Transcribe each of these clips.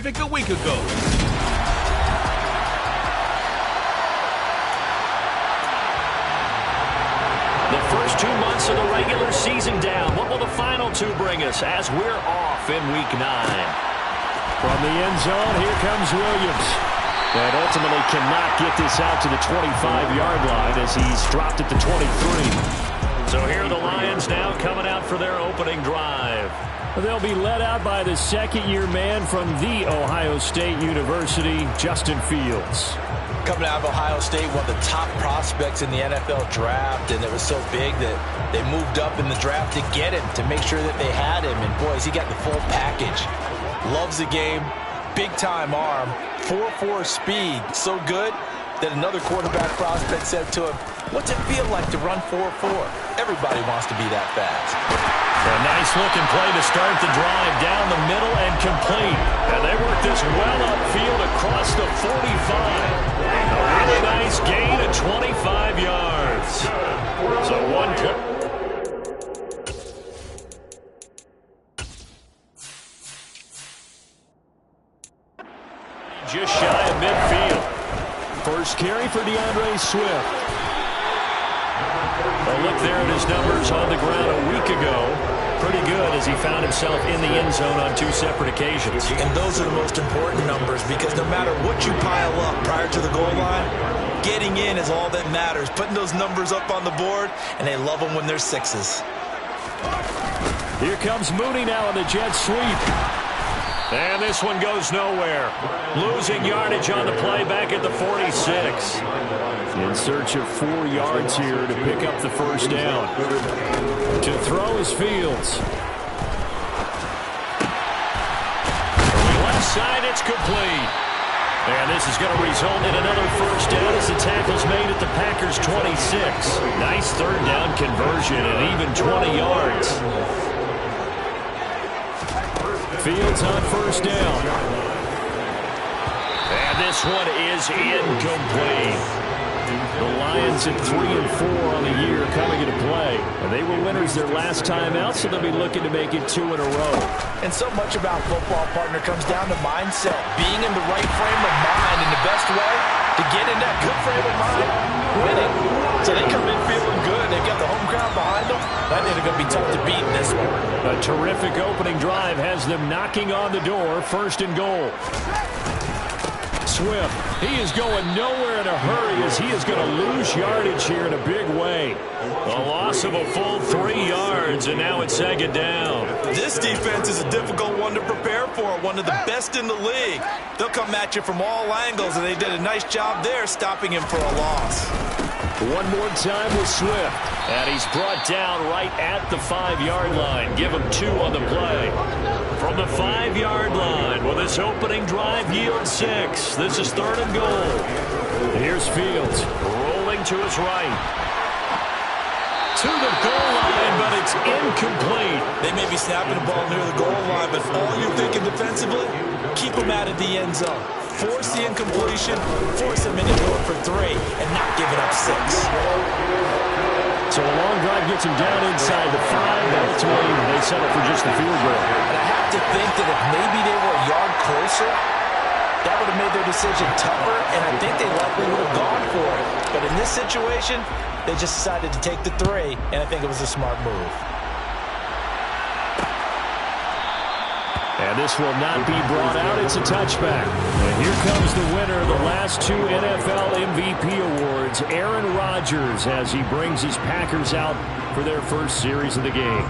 terrific a week ago. The first 2 months of the regular season down. What will the final 2 bring us as we're off in Week 9? From the end zone, here comes Williams. And ultimately cannot get this out to the 25-yard line as he's dropped at the 23. So here are the Lions now coming out for their opening drive. They'll be led out by the second-year man from The Ohio State University, Justin Fields. Coming out of Ohio State, one of the top prospects in the NFL draft, and it was so big that they moved up in the draft to get him, to make sure that they had him. And, boys, he got the full package. Loves the game, big-time arm, 4.4 speed, so good that another quarterback prospect said to him, "What's it feel like to run 4.4? Everybody wants to be that fast." A nice-looking play to start the drive down the middle and complete. And they work this well upfield across the 45. A really nice gain of 25 yards. So one play. Just shy of midfield. First carry for DeAndre Swift. A look there at his numbers on the ground a week ago. Pretty good as he found himself in the end zone on 2 separate occasions. And those are the most important numbers because no matter what you pile up prior to the goal line, getting in is all that matters. Putting those numbers up on the board, and they love them when they're 6s. Here comes Mooney now on the jet sweep. And this one goes nowhere. Losing yardage on the play back at the 46. In search of 4 yards here to pick up the first down. To throw is Fields. Left side, it's complete. And this is going to result in another first down as the tackle's made at the Packers' 26. Nice third down conversion and even 20 yards. Fields on first down. And this one is incomplete. The Lions at 3-4 on the year coming into play. And they were winners their last time out, so they'll be looking to make it 2 in a row. And so much about football, partner, comes down to mindset. Being in the right frame of mind, and the best way to get in that good frame of mind, winning. So they come in feeling good. They've got the home crowd behind them. I think they're going to be tough to beat in this one. A terrific opening drive has them knocking on the door. First and goal. Swift, he is going nowhere in a hurry as he is going to lose yardage here in a big way. A loss of a full 3 yards, and now it's second down. This defense is a difficult one to prepare for, one of the best in the league. They'll come at you from all angles, and they did a nice job there stopping him for a loss. One more time with Swift. And he's brought down right at the 5-yard line. Give him 2 on the play. From the 5-yard line, will this opening drive yield 6? This is third and goal. Here's Fields. Rolling to his right. To the goal line, but it's incomplete. They may be snapping the ball near the goal line, but all you're thinking defensively, keep them out of the end zone. Force the incompletion, force them into going for 3, and not give it up 6. So a long drive gets him down inside the 5, but ultimately they settle for just the field goal. And I have to think that if maybe they were a yard closer, that would have made their decision tougher, and I think they likely would have gone for it. But in this situation, they just decided to take the 3, and I think it was a smart move. And this will not be brought out. It's a touchback. And here comes the winner of the last 2 NFL MVP awards, Aaron Rodgers, as he brings his Packers out for their first series of the game.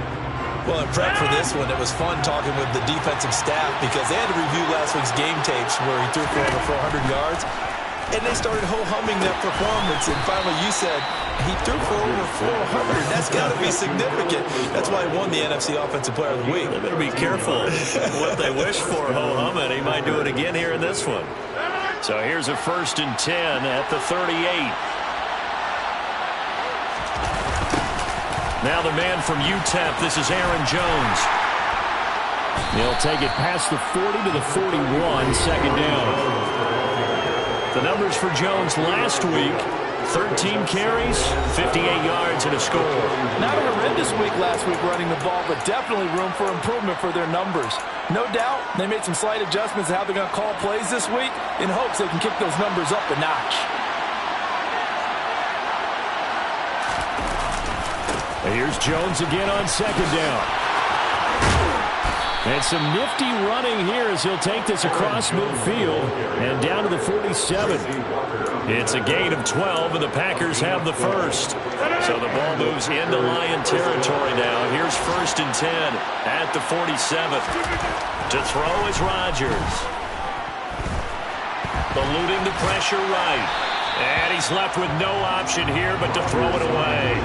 Well, in prep for this one, it was fun talking with the defensive staff because they had to review last week's game tapes where he threw for over 400 yards. And they started ho-humming that performance. And finally you said, he threw for over 400. That's got to be significant. That's why he won the NFC Offensive Player of the Week. They better be careful what they wish for, ho-humming. He might do it again here in this one. So here's a 1st and 10 at the 38. Now the man from UTEP, this is Aaron Jones. He'll take it past the 40 to the 41, second down. The numbers for Jones last week, 13 carries, 58 yards, and a score. Not a horrendous week last week running the ball, but definitely room for improvement for their numbers. No doubt they made some slight adjustments to how they're going to call plays this week in hopes they can kick those numbers up a notch. And here's Jones again on second down. And some nifty running here as he'll take this across midfield and down to the 47. It's a gain of 12, and the Packers have the first. So the ball moves into Lion territory now. Here's 1st and 10 at the 47th. To throw is Rodgers. Eluding the pressure right. And he's left with no option here but to throw it away.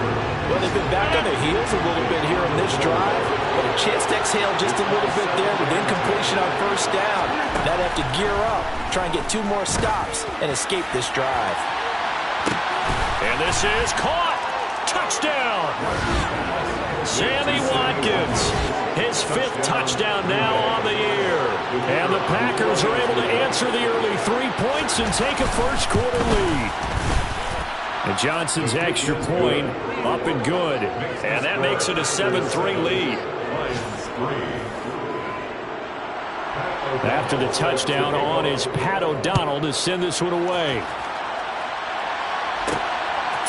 Well, they've been back on their heels a little bit here on this drive, but a chance to exhale just a little bit there with incompletion on 1st down. Now they have to gear up, try and get 2 more stops, and escape this drive. And this is caught. Touchdown. Sammy Watkins, his 5th touchdown now on the year. And the Packers are able to answer the early 3 points and take a first-quarter lead. And Johnson's extra point up and good. And that makes it a 7-3 lead. After the touchdown on is Pat O'Donnell to send this one away.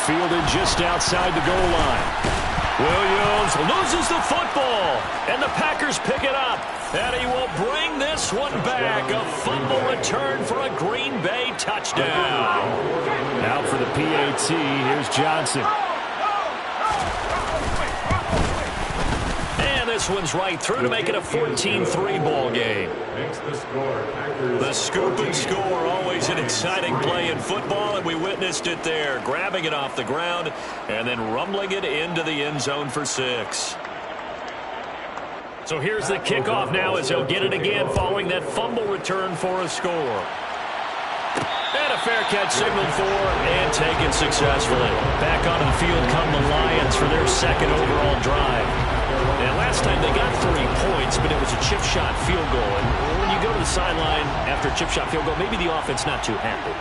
Fielded just outside the goal line. Williams loses the football, and the Packers pick it up, and he will bring this one back. A fumble return for a Green Bay touchdown. Now for the PAT, here's Johnson. And this one's right through to make it a 14-3 ball game. The scoop and score, always an exciting play in football, and we witnessed it there, grabbing it off the ground and then rumbling it into the end zone for 6. So here's the kickoff now as he'll get it again following that fumble return for a score. And a fair catch signaled for and taken successfully. Back onto the field come the Lions for their 2nd overall drive. And last time they got 3 points, but it was a chip shot field goal. And when you go to the sideline after a chip shot field goal, maybe the offense not too happy.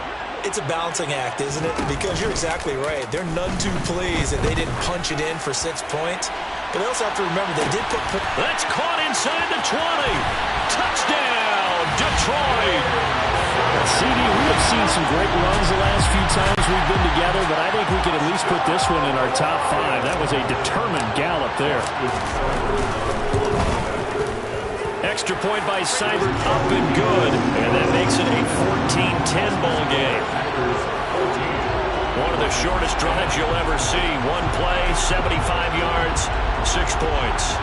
It's a balancing act, isn't it? Because you're exactly right. They're none too pleased that they didn't punch it in for 6 points. But they also have to remember they did put... That's caught inside the 20. Touchdown, Detroit. CD, we have seen some great runs the last few times we've been together, but I think we could at least put this one in our top 5. That was a determined gallop there. Extra point by Seibert, up and good. And that makes it a 14-10 ball game. One of the shortest drives you'll ever see. One play, 75 yards, 6 points.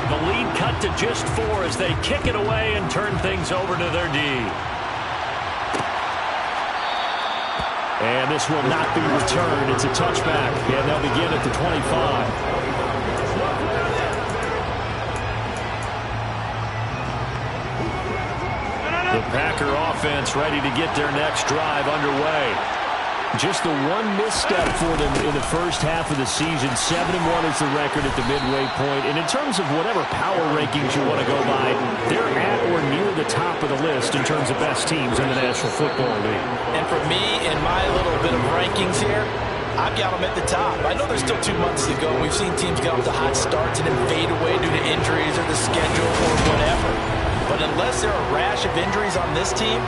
The lead cut to just 4 as they kick it away and turn things over to their D. And this will not be returned. It's a touchback, and they'll begin at the 25. The Packer offense ready to get their next drive underway. Just the one misstep for them in the first half of the season. 7-1 is the record at the midway point. And in terms of whatever power rankings you want to go by, they're at or near the top of the list in terms of best teams in the National Football League. And for me, in my little bit of rankings here, I've got them at the top. I know there's still 2 months to go. We've seen teams get off to hot starts and then fade away due to injuries or the schedule or whatever. But unless there are a rash of injuries on this team,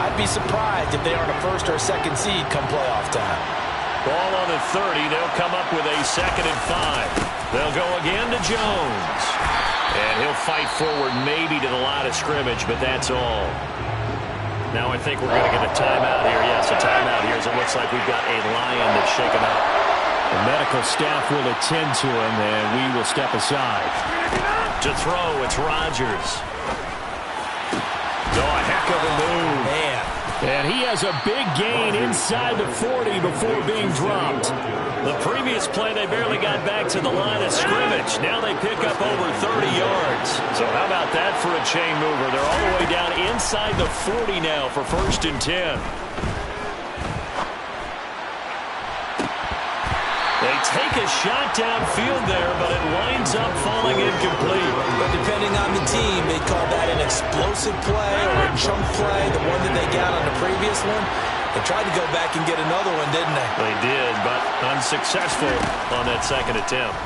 I'd be surprised if they aren't a 1st or a 2nd seed come playoff time. Ball on the 30. They'll come up with a 2nd and 5. They'll go again to Jones. And he'll fight forward maybe to the line of scrimmage, but that's all. Now I think we're going to get a timeout here. Yes, a timeout here as it looks like we've got a Lion that's shaken up. The medical staff will attend to him, and we will step aside. To throw, it's Rodgers. Oh, a heck of a move. Man. And he has a big gain inside the 40 before being dropped. The previous play, they barely got back to the line of scrimmage. Now they pick up over 30 yards. So how about that for a chain mover? They're all the way down inside the 40 now for 1st and 10. They take a shot downfield there, but it winds up falling incomplete. But depending on the team, they call that an explosive play or a chunk play, the one that they got on the previous one. They tried to go back and get another one, didn't they? They did, but unsuccessful on that second attempt.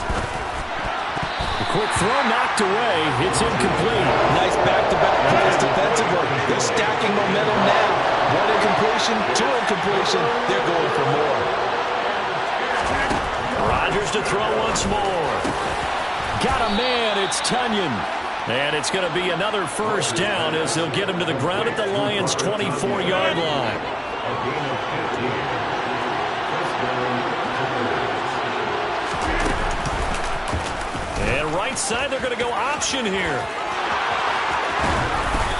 The quick throw knocked away. It's incomplete. Nice back-to-back plays defensively. They're stacking momentum now. One incompletion, two incompletion. They're going for more. Rodgers to throw once more. Got a man. It's Tunyon. And it's going to be another first down as they'll get him to the ground at the Lions' 24-yard line. And right side, they're going to go option here.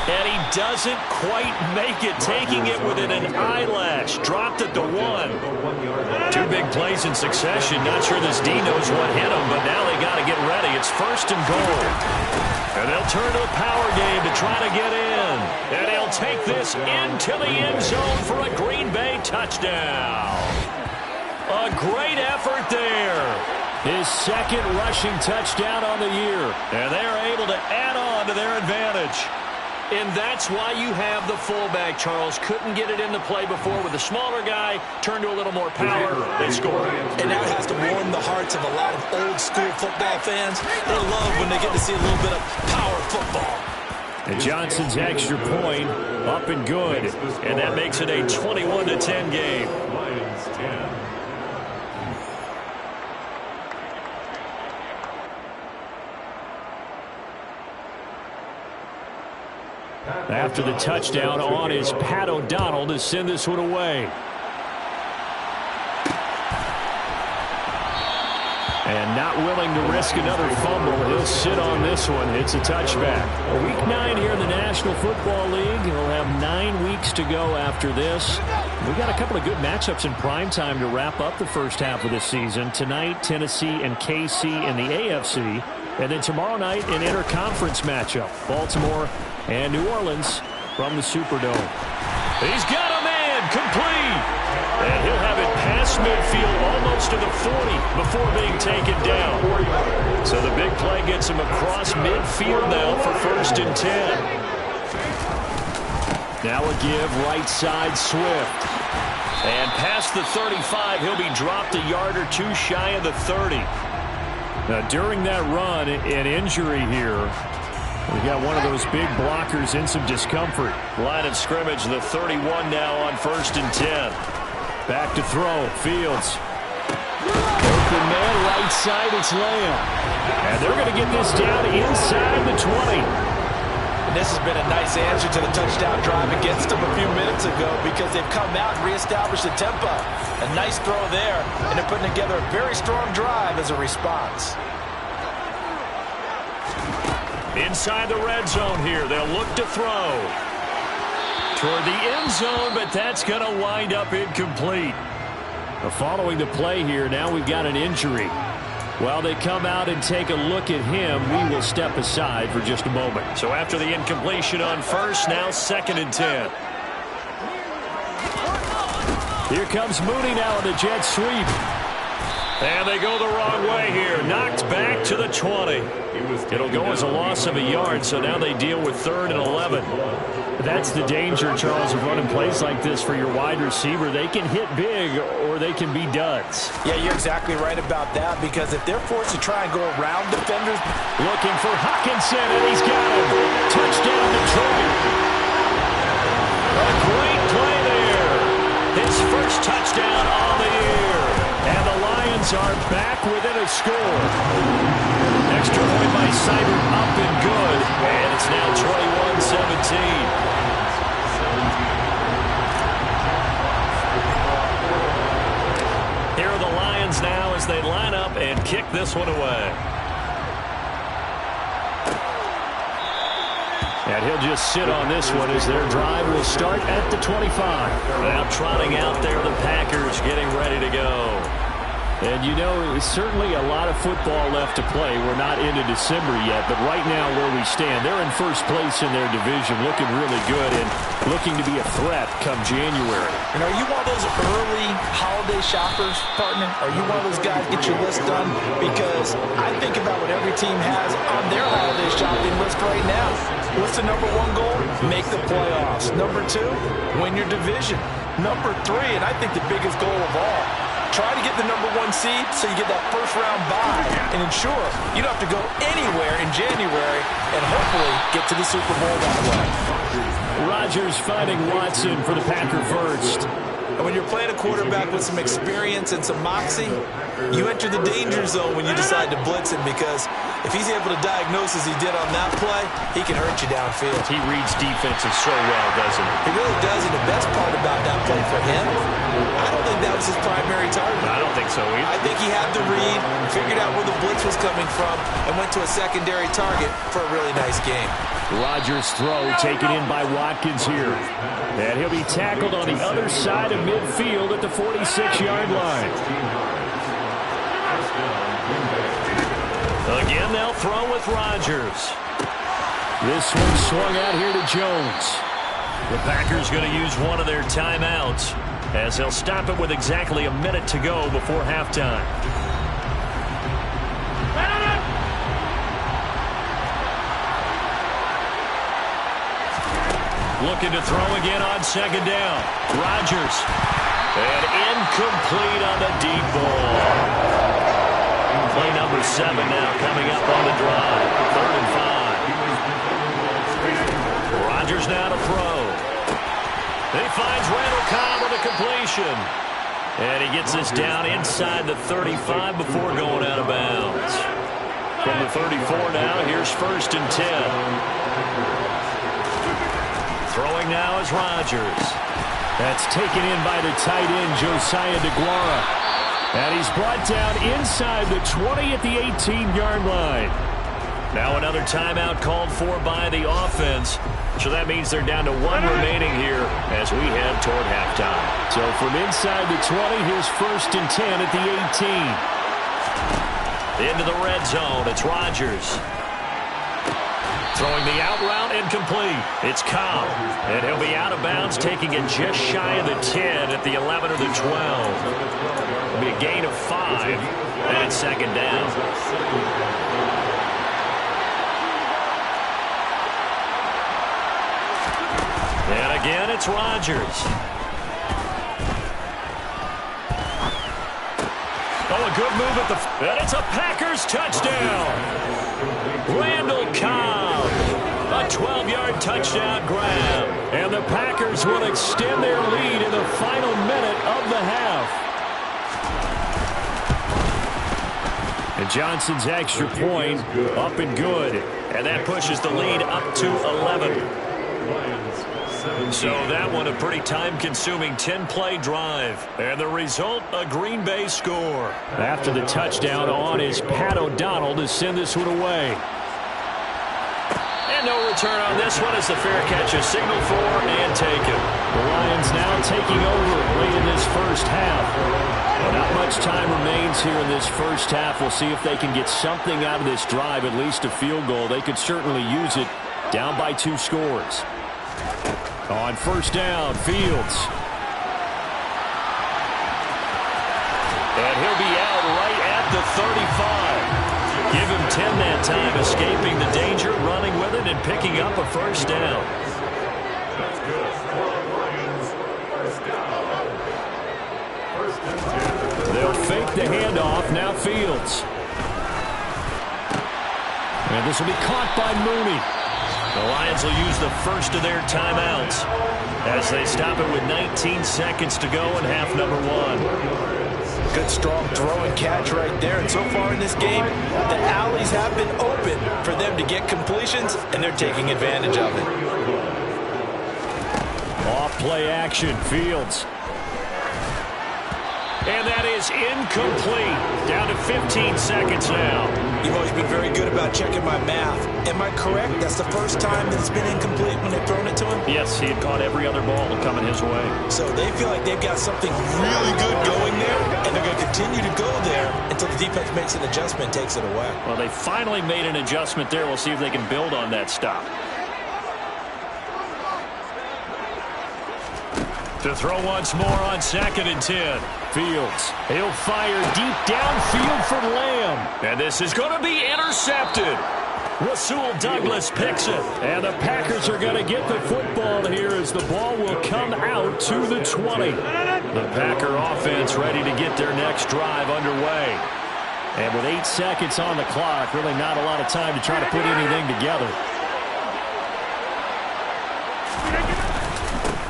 And he doesn't quite make it, taking it within an eyelash. Dropped at the 1. Two big plays in succession. Not sure this D knows what hit him, but now they got to get ready. It's first and goal. And they'll turn to the power game to try to get in. And he'll take this into the end zone for a Green Bay touchdown. A great effort there. His second rushing touchdown on the year. And they're able to add on to their advantage. And that's why you have the fullback, Charles. Couldn't get it into play before with the smaller guy. Turned to a little more power. They scored. And that has to warm the hearts of a lot of old-school football fans. They love when they get to see a little bit of power football. And Johnson's extra point up and good. And that makes it a 21-10 game. Lions 10. After the touchdown on is Pat O'Donnell to send this one away. And not willing to risk another fumble. He'll sit on this one. It's a touchback. Week 9 here in the National Football League. He'll have 9 weeks to go after this. We got a couple of good matchups in prime time to wrap up the first half of the season. Tonight, Tennessee and KC in the AFC. And then tomorrow night, an interconference matchup. Baltimore and New Orleans from the Superdome. He's got a man, complete. And he'll have it past midfield almost to the 40 before being taken down. So the big play gets him across midfield now for first and 10. Now a give right side Swift. And past the 35, he'll be dropped a yard or two shy of the 30. Now during that run, an injury here. We got one of those big blockers in some discomfort. Line of scrimmage, the 31 now on first and 10. Back to throw, Fields. Open man, right side, it's Lamb. And they're going to get this down inside the 20. And this has been a nice answer to the touchdown drive against them a few minutes ago because they've come out and reestablished the tempo. A nice throw there, and they're putting together a very strong drive as a response. Inside the red zone here, they'll look to throw. Toward the end zone, but that's going to wind up incomplete. Following the play here, now we've got an injury. While they come out and take a look at him, we will step aside for just a moment. So after the incompletion on first, now second and 10. Here comes Mooney now on the jet sweep. And they go the wrong way here. Knocked back to the 20. It'll go as a loss of a yard, so now they deal with 3rd and 11. That's the danger, Charles, of running plays like this for your wide receiver. They can hit big or they can be duds. Yeah, you're exactly right about that because if they're forced to try and go around defenders. Looking for Hockenson, and he's got him. Touchdown, Detroit. A great play there. His first touchdown on the year. And the Lions are back within a score. Extra point by Seibert up and good. And it's now 21-17. Here are the Lions now as they line up and kick this one away. And he'll just sit on this one as their drive will start at the 25. Now trotting out there, the Packers getting ready to go. And you know, certainly a lot of football left to play. We're not into December yet, but right now where we stand, they're in first place in their division, looking really good and looking to be a threat come January. And are you one of those early holiday shoppers, partner? Are you one of those guys get your list done? Because I think about what every team has on their holiday shopping list right now. What's the number one goal? Make the playoffs. Number two, win your division. Number three, and I think the biggest goal of all, try to get the number one seed so you get that first round bye and ensure you don't have to go anywhere in January and hopefully get to the Super Bowl that way. Rodgers finding Watson for the Packer first. And when you're playing a quarterback with some experience and some moxie, you enter the danger zone when you decide to blitz him, because if he's able to diagnose as he did on that play, he can hurt you downfield. He reads defenses so well, doesn't he? He really does, and the best part about that play for him, I don't think that was his primary target. I don't think so either. I think he had the read, figured out where the blitz was coming from, and went to a secondary target for a really nice game. Rodgers' throw taken in by Watkins here. And he'll be tackled on the other side of midfield at the 46-yard line. Again, they'll throw with Rodgers. This one swung out here to Jones. The Packers going to use one of their timeouts as they'll stop it with exactly a minute to go before halftime. Looking to throw again on second down. Rodgers. And incomplete on the deep ball. Play number 7 now coming up on the drive. 3rd and 5. Rodgers now to throw. He finds Randall Cobb with a completion. And he gets this down inside the 35 before going out of bounds. From the 34 now, here's 1st and 10. Throwing now is Rodgers. That's taken in by the tight end, Josiah DeGuara. And he's brought down inside the 20 at the 18-yard line. Now another timeout called for by the offense. So that means they're down to 1 remaining here as we head toward halftime. So from inside the 20, here's 1st and 10 at the 18. Into the red zone, it's Rodgers. Throwing the out route incomplete. It's Cobb. And he'll be out of bounds, taking it just shy of the 10 at the 11 or the 12. It'll be a gain of 5, and it's 2nd down. And again, it's Rodgers. Oh, a good move at the... And it's a Packers touchdown. Randall Cobb, a 12-yard touchdown grab. And the Packers will extend their lead in the final minute of the half. And Johnson's extra point up and good. And that pushes the lead up to 11. So that one a pretty time-consuming 10-play drive. And the result, a Green Bay score. After the touchdown on is Pat O'Donnell to send this one away. And no return on this one as the fair catch is signaled for and taken. The Lions now taking over late in this first half. Well, not much time remains here in this first half. We'll see if they can get something out of this drive, at least a field goal. They could certainly use it, down by 2 scores. On 1st down, Fields. And he'll be out right at the 35. Give him 10 that time, escaping the danger, running with it, and picking up a 1st down. They'll fake the handoff, now Fields. And this will be caught by Mooney. The Lions will use the first of their timeouts as they stop it with 19 seconds to go in half number 1. Good, strong throw and catch right there. And so far in this game, the alleys have been open for them to get completions, and they're taking advantage of it. Off play action, Fields. And that is is incomplete. Down to 15 seconds now. You've always been very good about checking my math. Am I correct? That's the first time that it's been incomplete when they've thrown it to him? Yes, he had caught every other ball coming his way. So they feel like they've got something really good going there, and they're going to continue to go there until the defense makes an adjustment and takes it away. Well, they finally made an adjustment there. We'll see if they can build on that stop. To throw once more on 2nd and 10. Fields. He'll fire deep downfield for Lamb. And this is going to be intercepted. Rasul Douglas picks it. And the Packers are going to get the football here as the ball will come out to the 20. The Packer offense ready to get their next drive underway. And with 8 seconds on the clock, really not a lot of time to try to put anything together.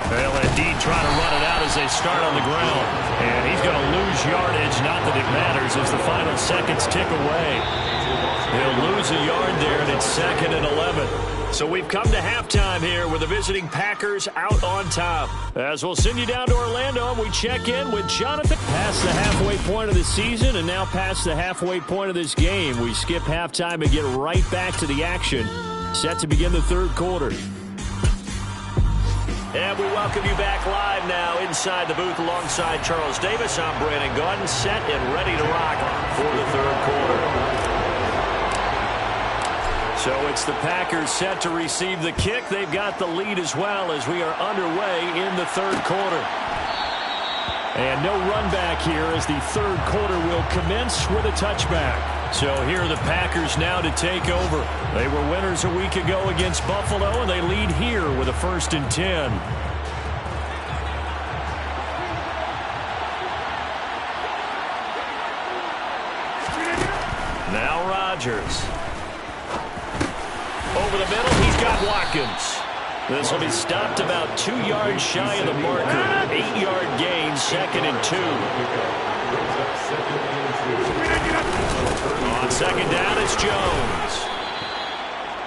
They'll indeed try to run it out as they start on the ground. And he's going to lose yardage. Not that it matters as the final seconds tick away. He'll lose a yard there, and it's 2nd and 11. So we've come to halftime here with the visiting Packers out on top. As we'll send you down to Orlando, and we check in with Jonathan. Past the halfway point of the season and now past the halfway point of this game. We skip halftime and get right back to the action. Set to begin the third quarter. And we welcome you back live now inside the booth alongside Charles Davis. I'm Brandon Gaudin, set and ready to rock for the third quarter. So it's the Packers set to receive the kick. They've got the lead as well as we are underway in the third quarter. And no run back here as the third quarter will commence with a touchback. So here are the Packers now to take over. They were winners a week ago against Buffalo, and they lead here with a 1st and 10. Now Rodgers. Over the middle, he's got Watkins. This will be stopped about 2 yards shy of the marker. 8-yard gain, 2nd and 2. On 2nd down, it's Jones.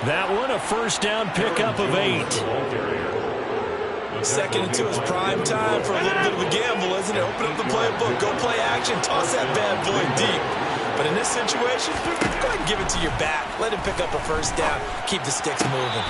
That one, a 1st down pickup of 8. 2nd and 2 is prime time for a little bit of a gamble, isn't it? Open up the playbook, go play action, toss that bad boy deep. But in this situation, go ahead and give it to your back. Let him pick up a 1st down. Keep the sticks moving.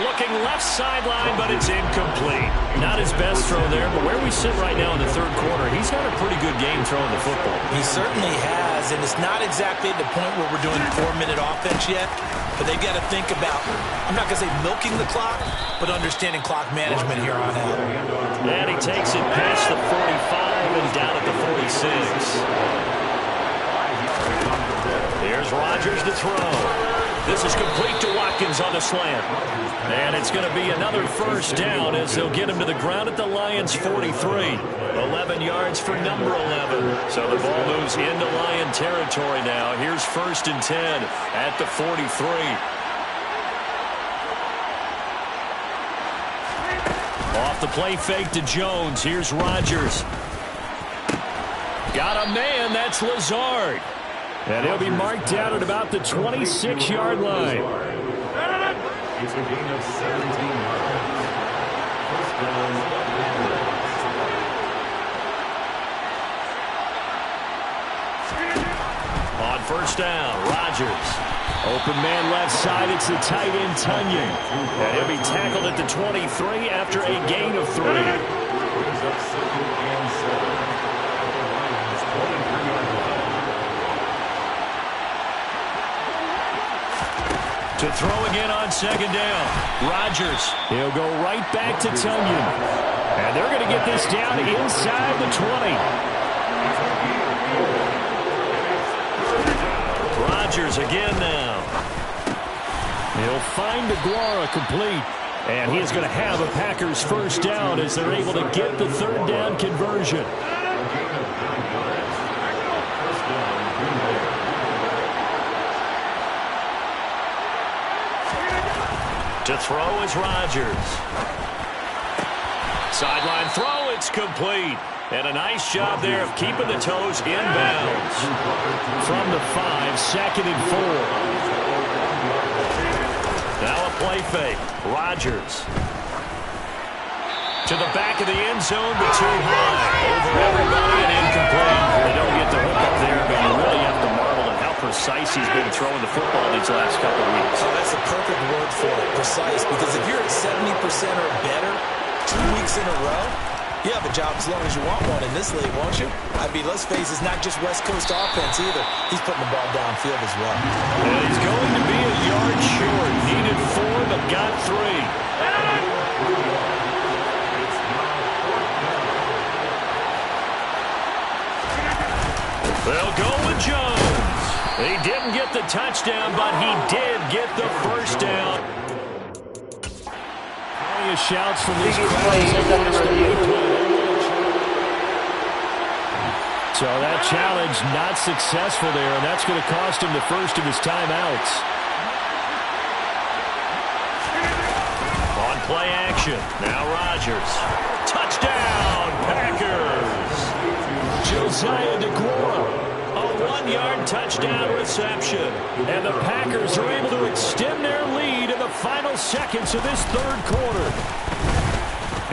Looking left sideline, but it's incomplete. Not his best throw there, but where we sit right now in the third quarter, he's had a pretty good game throwing the football. He certainly has, and it's not exactly at the point where we're doing 4-minute offense yet, but they've got to think about, I'm not going to say milking the clock, but understanding clock management here on out. And he takes it past the 45 and down at the 46. Here's Rodgers to throw. This is complete to Watkins on the slant. And it's going to be another 1st down as they'll get him to the ground at the Lions' 43. 11 yards for number 11. So the ball moves into Lion territory now. Here's 1st and 10 at the 43. Off the play fake to Jones. Here's Rodgers. Got a man. That's Lazard. And he'll be marked down at about the 26-yard line. It's a gain of 17 yards. 1st down. On 1st down, Rodgers. Open man left side. It's the tight end, Tunyon. And he'll be tackled at the 23 after a gain of 3. Brings up 2nd and 7. Lions 23-yard line. To throw again on 2nd down. Rodgers. He'll go right back to Tunyon. And they're going to get this down inside the 20. Rodgers again now. He'll find Aguara complete. And he is going to have a Packers 1st down as they're able to get the 3rd down conversion. To throw is Rodgers. Sideline throw, it's complete. And a nice job there of keeping the toes inbounds. From the 5, 2nd and 4. Now a play fake. Rodgers. To the back of the end zone, but too high. Over everybody and incomplete. They don't get the hook up there, but you really have to marvel at how precise he's been throwing the football these last couple of weeks. Oh, that's a perfect word for it, precise, because if you're at 70% or better 2 weeks in a row, you have a job as long as you want one in this league, won't you? I mean, let's face it, it's not just West Coast offense either. He's putting the ball downfield as well. And he's going to be a yard short. Needed 4, but got 3. They'll go with Jones. He didn't get the touchdown, but he did get the first down. Plenty of shouts from these crowds. So that challenge not successful there, and that's going to cost him the first of his timeouts. On play action, now Rodgers. Touchdown, Packers! Josiah DeGuara, a 1-yard touchdown reception. And the Packers are able to extend their lead in the final seconds of this third quarter.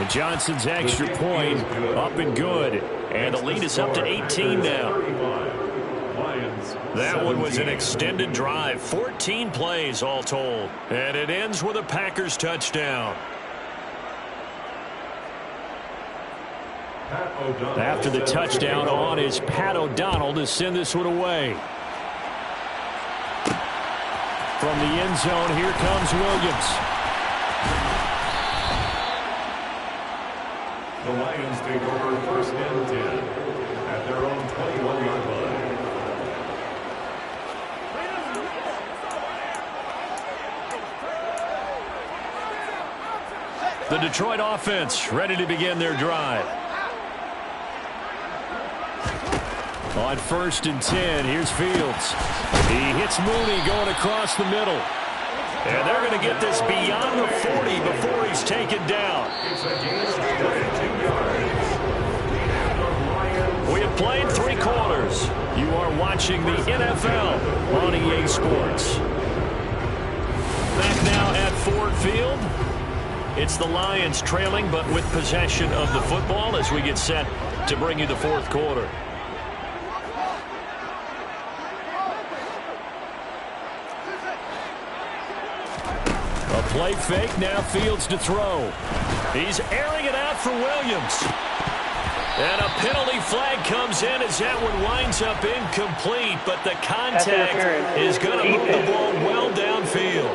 And Johnson's extra point up and good. And the lead is up to 18 now. That one was an extended drive. 14 plays all told. And it ends with a Packers touchdown. After the touchdown on is Pat O'Donnell to send this one away. From the end zone, here comes Williams. The Lions take over first and 10 at their own 21-yard line. The Detroit offense ready to begin their drive. On first and 10, here's Fields. He hits Mooney going across the middle. And they're going to get this beyond the 40 before he's taken down. We have played 3 quarters. You are watching the NFL on EA Sports. Back now at Ford Field. It's the Lions trailing, but with possession of the football as we get set to bring you the fourth quarter. A play fake, now Fields to throw. He's airing it out for Williams. And a penalty flag comes in as that one winds up incomplete, but the contact is going to move the ball well downfield.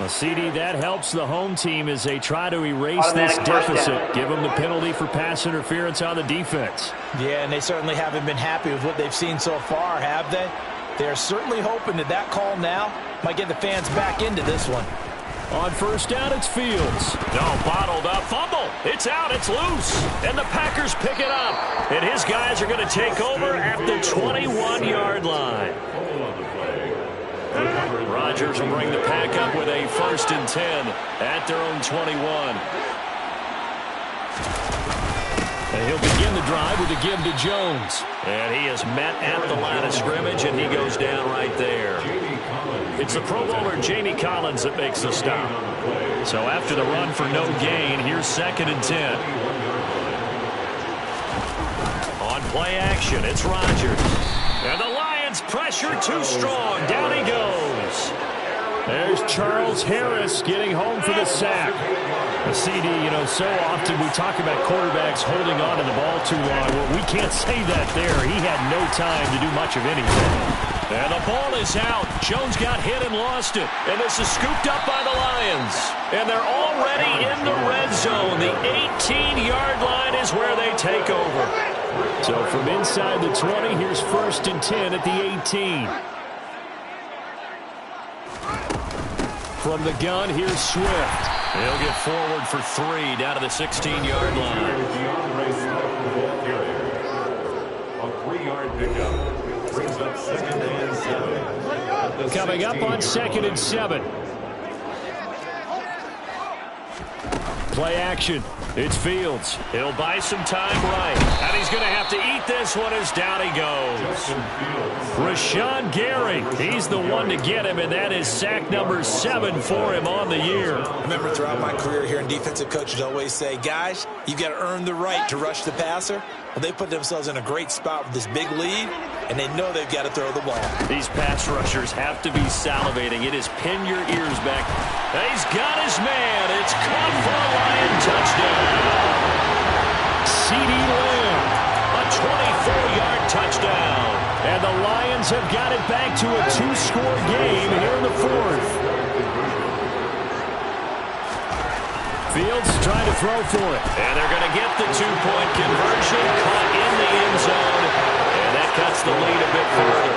Well, CD, that helps the home team as they try to erase this deficit. Give them the penalty for pass interference on the defense. Yeah, and they certainly haven't been happy with what they've seen so far, have they? They're certainly hoping that that call now might get the fans back into this one. On first down, it's Fields. No, bottled up. Fumble. It's out. It's loose. And the Packers pick it up. And his guys are going to take over at the 21-yard line. Rodgers will bring the Pack up with a first and 10 at their own 21. And he'll begin the drive with a give to Jones. And he is met at the line of scrimmage, and he goes down right there. It's the Pro Bowler Jamie Collins that makes the stop. So after the run for no gain, here's second and 10. On play action, it's Rodgers. And the Lions pressure too strong. Down he goes. There's Charles Harris getting home for the sack. The CD, you know, so often we talk about quarterbacks holding on to the ball too long. Well, we can't say that there. He had no time to do much of anything. And the ball is out. Jones got hit and lost it. And this is scooped up by the Lions. And they're already in the red zone. The 18-yard line is where they take over. So from inside the 20, here's first and 10 at the 18. From the gun, here's Swift. He'll get forward for 3 down to the 16-yard line. A 3-yard pickup brings up second and 7. Coming up on second and 7. Play action. It's Fields. He'll buy some time right. And he's going to have to eat this one as down he goes. Rashawn Gary, he's the one to get him, and that is sack number 7 for him on the year. I remember throughout my career here in defensive coaches always say, guys, you've got to earn the right to rush the passer. Well, they put themselves in a great spot with this big lead, and they know they've got to throw the ball. These pass rushers have to be salivating. It is pin your ears back. He's got his man. It's caught for a Lion touchdown. CeeDee Lamb, a 24-yard touchdown. And the Lions have got it back to a 2-score game here in the 4th. Fields trying to throw for it. And they're going to get the 2-point conversion. Caught in the end zone. And that cuts the lead a bit further.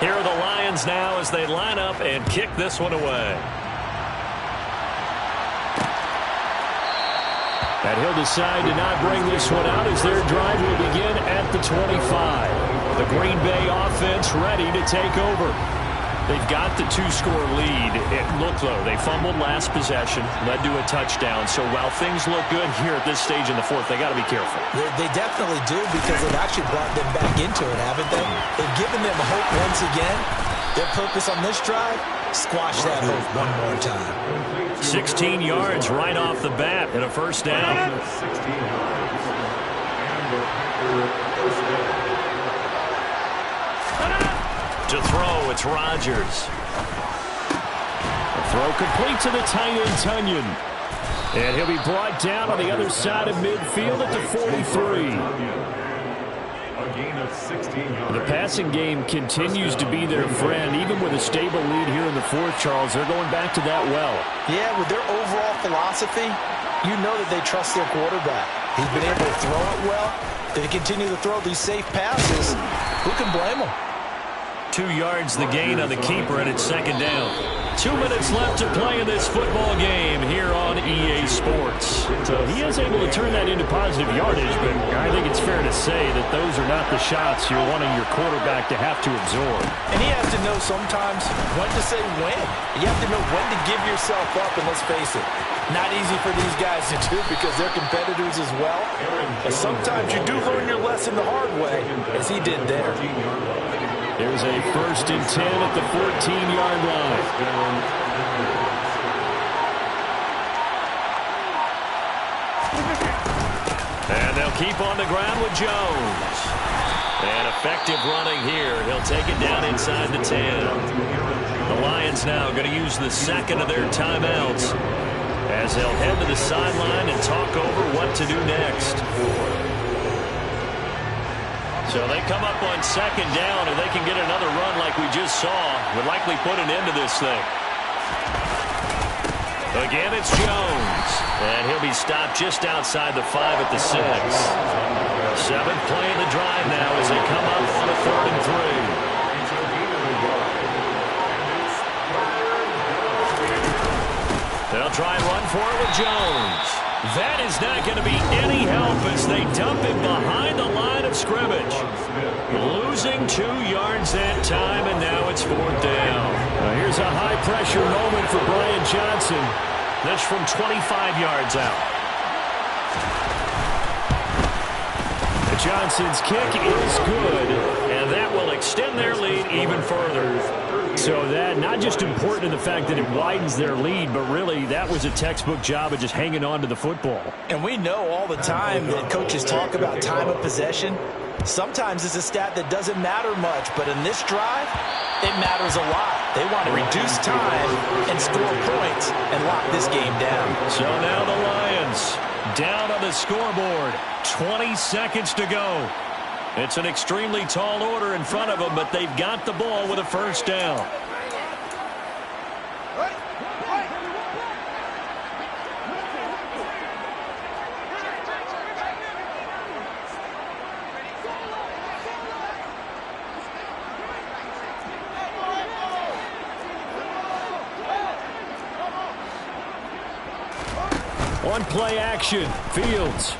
Here are the Lions now as they line up and kick this one away. And he'll decide to not bring this one out as their drive will begin at the 25. The Green Bay offense ready to take over. They've got the 2-score lead. It looked low. They fumbled last possession, led to a touchdown. So while things look good here at this stage in the 4th, they got to be careful. They definitely do because they've actually brought them back into it, haven't they? They've given them hope once again. Their purpose on this drive, squash that hope one more time. 16 yards right off the bat and a first down. To throw, it's Rodgers. The throw complete to the tight end, Tunyon. And he'll be brought down on the other side of midfield at the 43. The passing game continues to be their friend. Even with a stable lead here in the 4th, Charles, they're going back to that well. Yeah, with their overall philosophy, you know that they trust their quarterback. He's been able to throw it well. They continue to throw these safe passes. Who can blame them? 2 yards the gain on the keeper, and it's second down. 2 minutes left to play in this football game here on EA Sports. So he is able to turn that into positive yardage, but I think it's fair to say that those are not the shots you're wanting your quarterback to have to absorb. And he has to know sometimes when to say when. You have to know when to give yourself up, and let's face it, not easy for these guys to do because they're competitors as well. But sometimes you do learn your lesson the hard way, as he did there. There's a 1st and 10 at the 14-yard line. And they'll keep on the ground with Jones. And effective running here. He'll take it down inside the 10. The Lions now going to use the second of their timeouts as they'll head to the sideline and talk over what to do next. So they come up on second down, and they can get another run like we just saw. Would likely put an end to this thing. Again, it's Jones. And he'll be stopped just outside the 5 at the 6. 7th play of the drive now as they come up on a 3rd and 3. They'll try and run for it with Jones. That is not going to be any help as they dump him behind the line of scrimmage. Losing 2 yards that time, and now it's 4th down. Now here's a high-pressure moment for Brian Johnson. That's from 25 yards out. Johnson's kick is good, and that will extend their lead even further. So that, not just important in the fact that it widens their lead, but really that was a textbook job of just hanging on to the football. And we know all the time that coaches talk about time of possession. Sometimes it's a stat that doesn't matter much, but in this drive, it matters a lot. They want to reduce time and score points and lock this game down. So now the Lions down on the scoreboard. 20 seconds to go. It's an extremely tall order in front of them, but they've got the ball with a first down. On play action, Fields.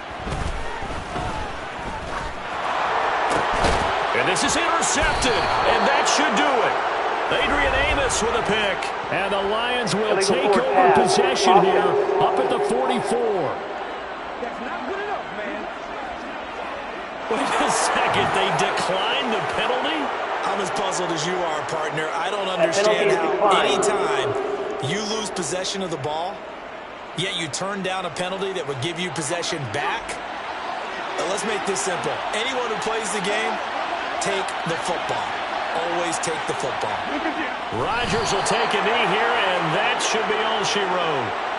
And this is intercepted, and that should do it. Adrian Amos with a pick. And the Lions will take over possession here up at the 44. That's not good enough, man. Wait a second. They declined the penalty? I'm as puzzled as you are, partner. I don't understand how anytime you lose possession of the ball, yet you turn down a penalty that would give you possession back. Let's make this simple. Anyone who plays the game, take the football. Always take the football. Rodgers will take a knee here, and that should be all she wrote.